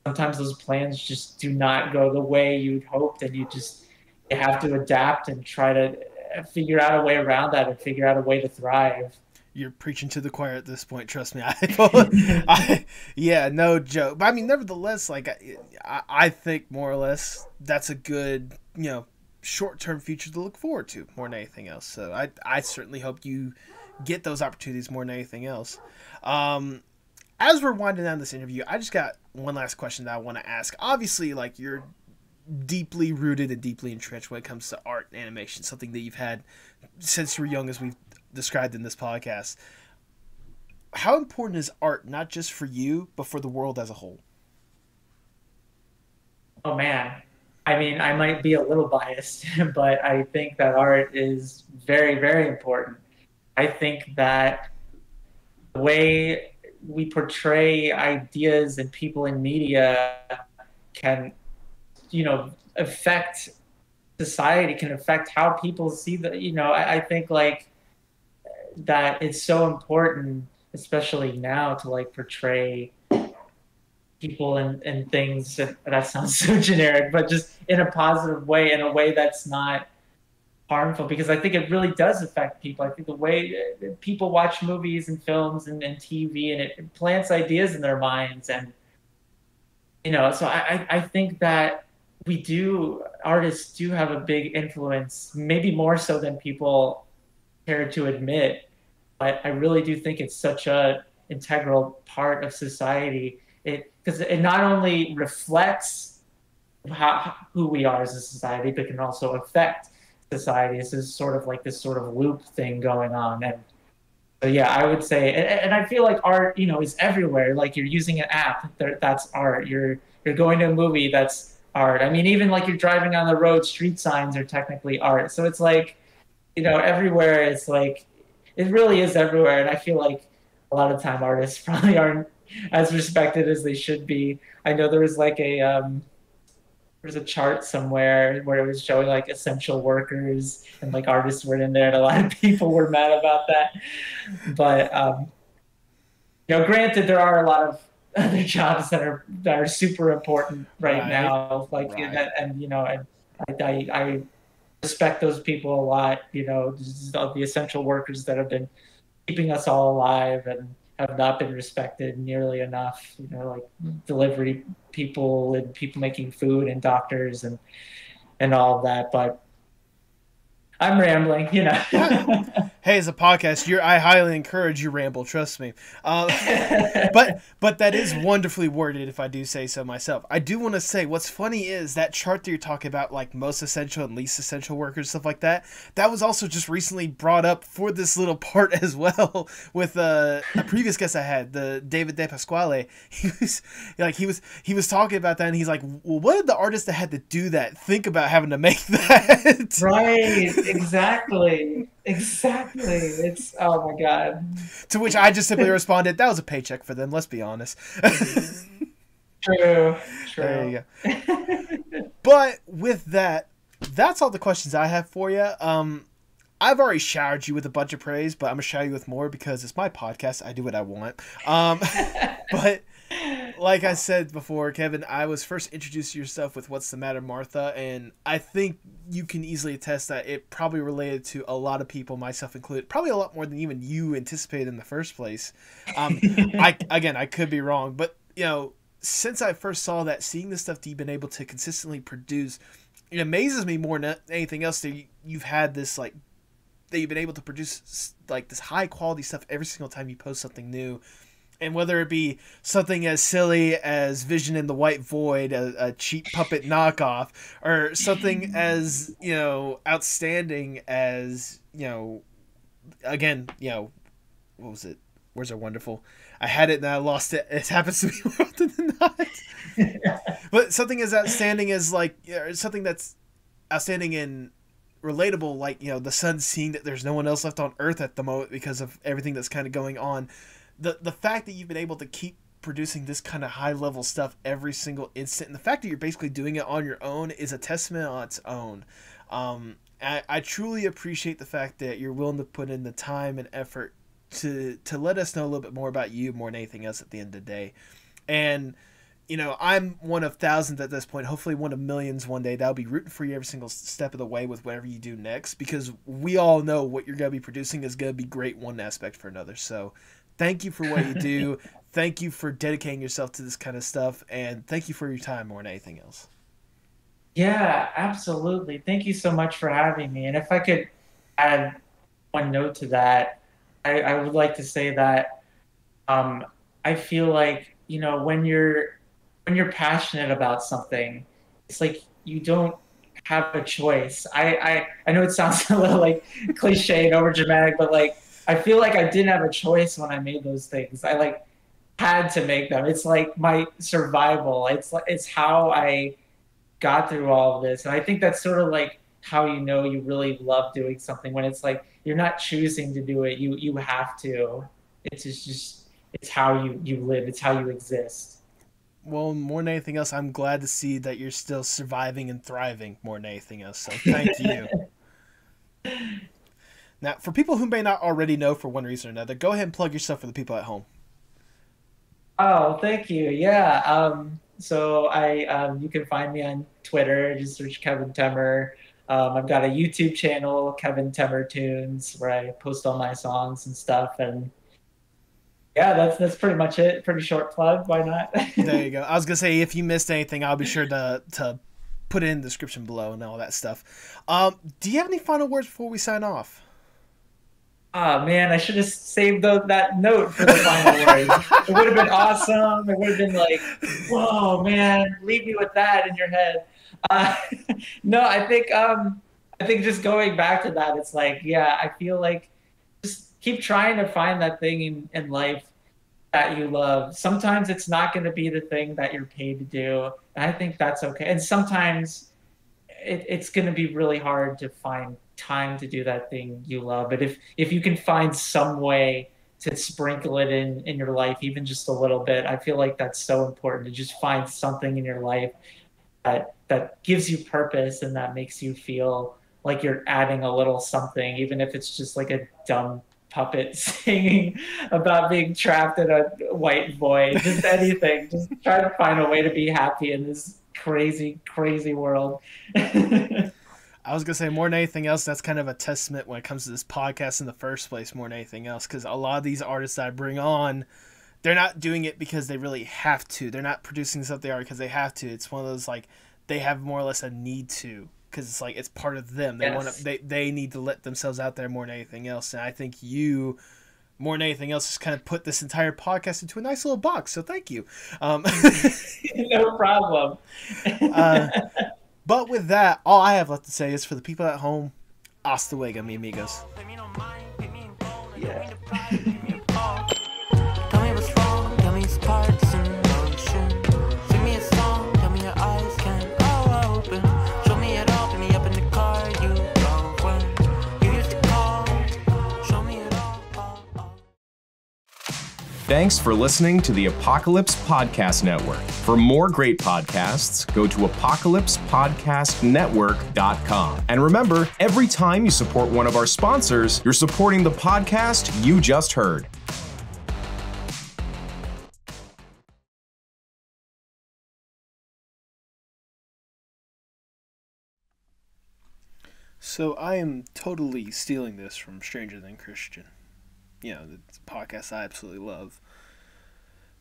sometimes those plans just do not go the way you'd hoped, and you have to adapt and try to figure out a way around that and figure out a way to thrive. You're preaching to the choir at this point. Trust me. Yeah, no joke. But I mean, nevertheless, like I think more or less that's a good, you know, short-term future to look forward to more than anything else. So I certainly hope you get those opportunities more than anything else. As we're winding down this interview, I just got one last question that I want to ask. Obviously, like, you're deeply rooted and deeply entrenched when it comes to art and animation, something that you've had since you were young, as we've described in this podcast. How important is art, not just for you, but for the world as a whole? Oh man, I mean, I might be a little biased, but I think that art is very, very important. I think that the way we portray ideas and people in media can, you know, affect society, can affect how people see the, you know, I think like that it's so important, especially now, to like portray people and things that sounds so generic, but just in a positive way, in a way that's not harmful, because I think it really does affect people. I think the way people watch movies and films and TV, and it plants ideas in their minds. And, you know, so I think that artists do have a big influence, maybe more so than people care to admit. But I really do think it's such a integral part of society. Because it not only reflects who we are as a society, but can also affect society. This is sort of like this sort of loop thing going on. And so, yeah, I would say, and I feel like art, you know, is everywhere. Like, you're using an app, that's art. You're going to a movie, that's art. I mean, even like you're driving on the road, street signs are technically art. So it's like, you know, everywhere. It's like, it really is everywhere. And I feel like a lot of time artists probably aren't as respected as they should be. I know there was like there's a chart somewhere where it was showing like essential workers, and like artists were in there, and a lot of people were mad about that. But you know, granted, there are a lot of other jobs that are super important right now, like that, and you know, and I respect those people a lot. You know, the essential workers that have been keeping us all alive and have not been respected nearly enough, you know, like delivery people and people making food and doctors and all of that. But I'm rambling, you know. Hey, as a podcast, I highly encourage you ramble. Trust me. But that is wonderfully worded, if I do say so myself. I do want to say what's funny is that chart that you're talking about, like most essential and least essential workers, stuff like that. That was also just recently brought up for this little part as well with a previous guest I had, the David De Pasquale. He was talking about that, and he's like, well, what did the artist that had to do that think about having to make that? Right, exactly. It's, oh my God. To which I just simply responded, that was a paycheck for them, let's be honest. True. There you go. But with that, that's all the questions I have for you. I've already showered you with a bunch of praise, but I'm going to shower you with more because it's my podcast. I do what I want. But like I said before, Kevin, I was first introduced to yourself with What's the Matter, Martha? And I think you can easily attest that it probably related to a lot of people, myself included, probably a lot more than even you anticipated in the first place. I could be wrong, but you know, since I first saw that, seeing the stuff that you've been able to consistently produce, it amazes me more than anything else that you've had this that you've been able to produce like this high quality stuff every single time you post something new. And whether it be something as silly as Vision in the White Void, a cheap puppet knockoff, or something as, you know, outstanding as, you know, again, you know, what was it? Words Are Wonderful. I had it and I lost it. It happens to me more often than not. But something as outstanding as, like, something that's outstanding and relatable, like, you know, the sun seeing that there's no one else left on Earth at the moment because of everything that's kind of going on. The fact that you've been able to keep producing this kind of high level stuff every single instant, and the fact that you're basically doing it on your own is a testament on its own. I truly appreciate the fact that you're willing to put in the time and effort to let us know a little bit more about you more than anything else at the end of the day. And you know, I'm one of thousands at this point, hopefully one of millions one day, that'll be rooting for you every single step of the way with whatever you do next, because we all know what you're going to be producing is going to be great one aspect for another. So thank you for what you do. Thank you for dedicating yourself to this kind of stuff. And thank you for your time more than anything else. Yeah, absolutely. Thank you so much for having me. And if I could add one note to that, I would like to say that I feel like, you know, when you're passionate about something, it's like you don't have a choice. I know it sounds a little like cliche and over dramatic, but like I feel like I didn't have a choice when I made those things. I like had to make them. It's like my survival. It's how I got through all of this. And I think that's sort of like how you know you really love doing something, when it's like you're not choosing to do it. You have to. It's just it's how you live. It's how you exist. Well, more than anything else, I'm glad to see that you're still surviving and thriving more than anything else. So thank you. Now, for people who may not already know for one reason or another, go ahead and plug yourself for the people at home. Oh, thank you. Yeah. So you can find me on Twitter. Just search Kevin Temmer. I've got a YouTube channel, Kevin Temmer Tunes, where I post all my songs and stuff. And yeah, that's pretty much it. Pretty short plug. Why not? There you go. I was gonna say, if you missed anything, I'll be sure to put it in the description below and all that stuff. Do you have any final words before we sign off? Oh man, I should have saved that note for the final words. It would have been awesome. It would have been like, whoa, man, leave me with that in your head. No, I think just going back to that, it's like, yeah, I feel like just keep trying to find that thing in life that you love. Sometimes it's not going to be the thing that you're paid to do, and I think that's okay. And sometimes it's going to be really hard to find time to do that thing you love. But if you can find some way to sprinkle it in your life, even just a little bit, I feel like that's so important, to just find something in your life that gives you purpose and that makes you feel like you're adding a little something, even if it's just like a dumb puppet singing about being trapped in a white void. Just anything. Just try to find a way to be happy in this crazy, crazy world. I was going to say, more than anything else, that's kind of a testament when it comes to this podcast in the first place, more than anything else, because a lot of these artists that I bring on, they're not doing it because they really have to. They're not producing stuff they are because they have to. It's one of those, like, they have more or less a need to. because it's like it's part of them. They want to. They need to let themselves out there more than anything else. And I think you, more than anything else, just kind of put this entire podcast into a nice little box. So thank you. No problem. But with that, all I have left to say is for the people at home, hasta luego, mi amigos. Yeah. Tell me what's wrong, tell me sparks in motion. Sing me a song, tell me your eyes can open. Show me it all, pick me up in the car you drove when you used to call. Show me it all. Thanks for listening to the Apocalypse Podcast Network. For more great podcasts, go to apocalypsepodcastnetwork.com. And remember, every time you support one of our sponsors, you're supporting the podcast you just heard. So I am totally stealing this from Stranger Than Christian. You know, it's a podcast I absolutely love.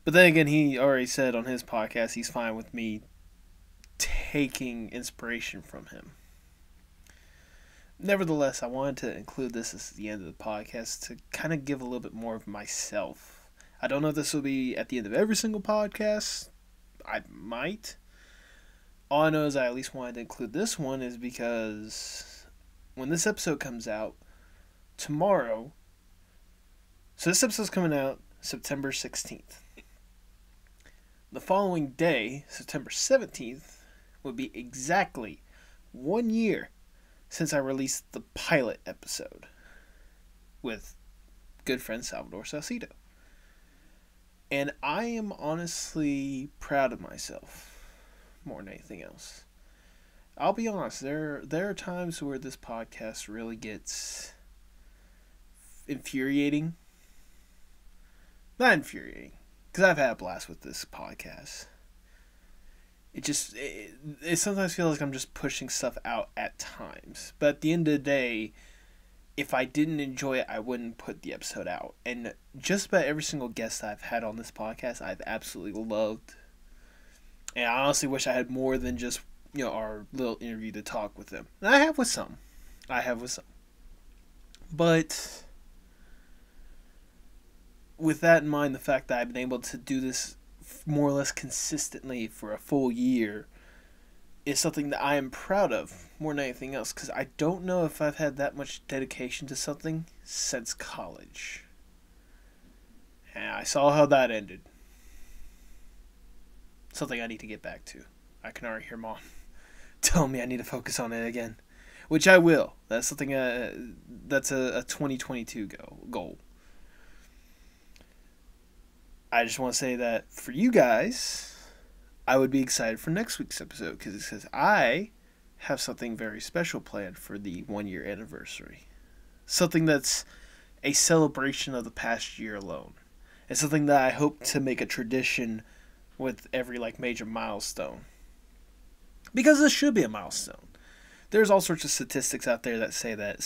But then again, he already said on his podcast he's fine with me taking inspiration from him. Nevertheless, I wanted to include this at the end of the podcast to kind of give a little bit more of myself. I don't know if this will be at the end of every single podcast. I might. All I know is I at least wanted to include this one is because when this episode comes out tomorrow, so this episode's coming out September 16th. The following day, September 17th, would be exactly 1 year since I released the pilot episode with good friend Salvador Salcido. And I am honestly proud of myself more than anything else. I'll be honest, there are times where this podcast really gets infuriating. Not infuriating, because I've had a blast with this podcast. It sometimes feels like I'm just pushing stuff out at times. But at the end of the day, if I didn't enjoy it, I wouldn't put the episode out. And just about every single guest I've had on this podcast, I've absolutely loved. And I honestly wish I had more than just, our little interview to talk with them. And I have with some. But with that in mind, the fact that I've been able to do this more or less consistently for a full year is something that I am proud of more than anything else, because I don't know if I've had that much dedication to something since college. And I saw how that ended. Something I need to get back to. I can already hear Mom telling me I need to focus on it again, which I will. That's something that's a 2022 goal. I just want to say that for you guys, I would be excited for next week's episode because it says I have something very special planned for the 1 year anniversary. Something that's a celebration of the past year alone. It's something that I hope to make a tradition with every major milestone. Because this should be a milestone. There's all sorts of statistics out there that say that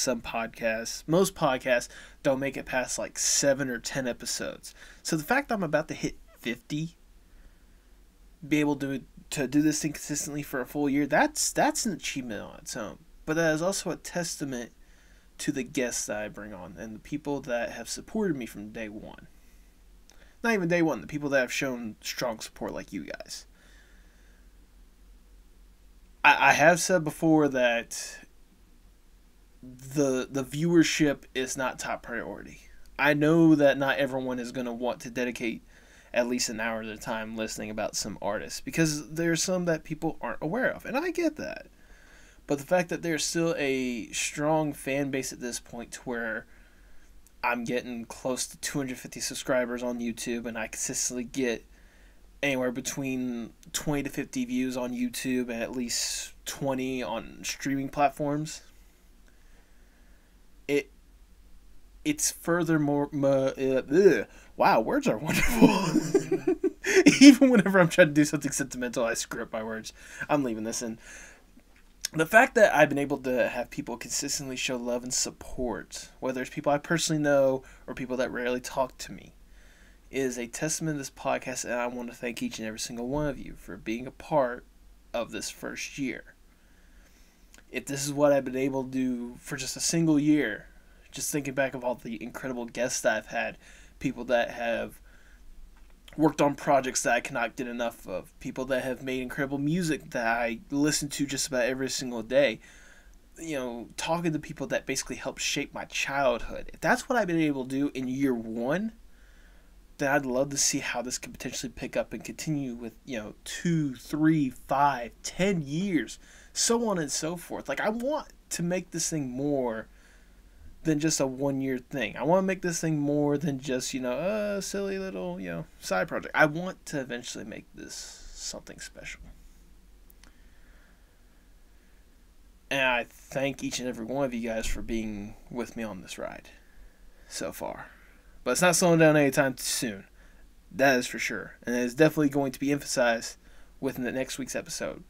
most podcasts don't make it past 7 or 10 episodes. So the fact that I'm about to hit 50, be able to do this thing consistently for a full year, that's an achievement on its own. But that is also a testament to the guests that I bring on and the people that have supported me from day one. Not even day one, the people that have shown strong support like you guys. I have said before that the viewership is not top priority. I know that not everyone is going to want to dedicate at least an hour at a time listening about some artists, because there's some that people aren't aware of, and I get that. But the fact that there's still a strong fan base at this point to where I'm getting close to 250 subscribers on YouTube, and I consistently get anywhere between 20 to 50 views on YouTube and at least 20 on streaming platforms. It's furthermore... wow, words are wonderful. Even whenever I'm trying to do something sentimental, I screw up my words. I'm leaving this in. The fact that I've been able to have people consistently show love and support, whether it's people I personally know or people that rarely talk to me, is a testament to this podcast, and I want to thank each and every single one of you for being a part of this first year. if this is what I've been able to do for just a single year, just thinking back of all the incredible guests that I've had, people that have worked on projects that I cannot get enough of, people that have made incredible music that I listen to just about every single day, you know, talking to people that basically helped shape my childhood. If that's what I've been able to do in year one, then I'd love to see how this could potentially pick up and continue with, you know, 2, 3, 5, 10 years, so on and so forth. Like, I want to make this thing more than just a 1-year thing. I want to make this thing more than just, you know, a silly little, you know, side project. I want to eventually make this something special. And I thank each and every one of you guys for being with me on this ride so far. But it's not slowing down anytime soon. That is for sure. And it is definitely going to be emphasized within the next week's episode.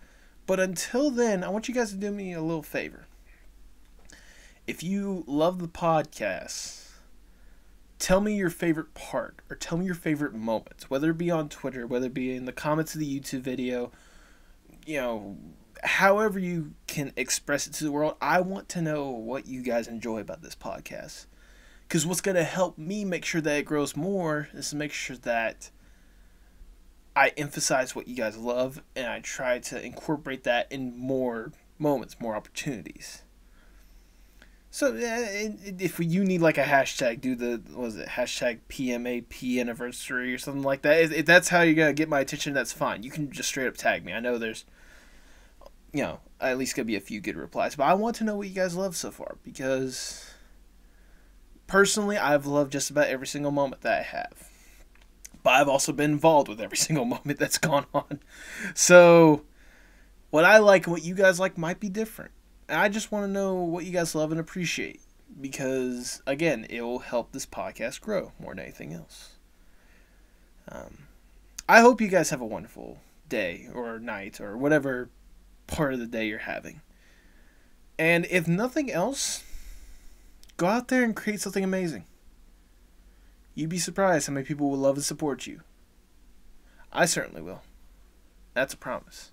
But until then, I want you guys to do me a little favor. If you love the podcast, tell me your favorite part or tell me your favorite moments, whether it be on Twitter, whether it be in the comments of the YouTube video, you know, however you can express it to the world. I want to know what you guys enjoy about this podcast. Because what's going to help me make sure that it grows more is to make sure that I emphasize what you guys love and I try to incorporate that in more moments, more opportunities. So if you need like a hashtag, do the, what was it, hashtag PMAP anniversary or something like that. If that's how you're going to get my attention, that's fine. You can just straight up tag me. I know there's, you know, at least going to be a few good replies. But I want to know what you guys love so far because personally, I've loved just about every single moment that I have. But I've also been involved with every single moment that's gone on. So what I like and what you guys like might be different. And I just want to know what you guys love and appreciate. Because, again, it will help this podcast grow more than anything else. I hope you guys have a wonderful day or night or whatever part of the day you're having. And if nothing else, go out there and create something amazing. You'd be surprised how many people will love and support you. I certainly will. That's a promise.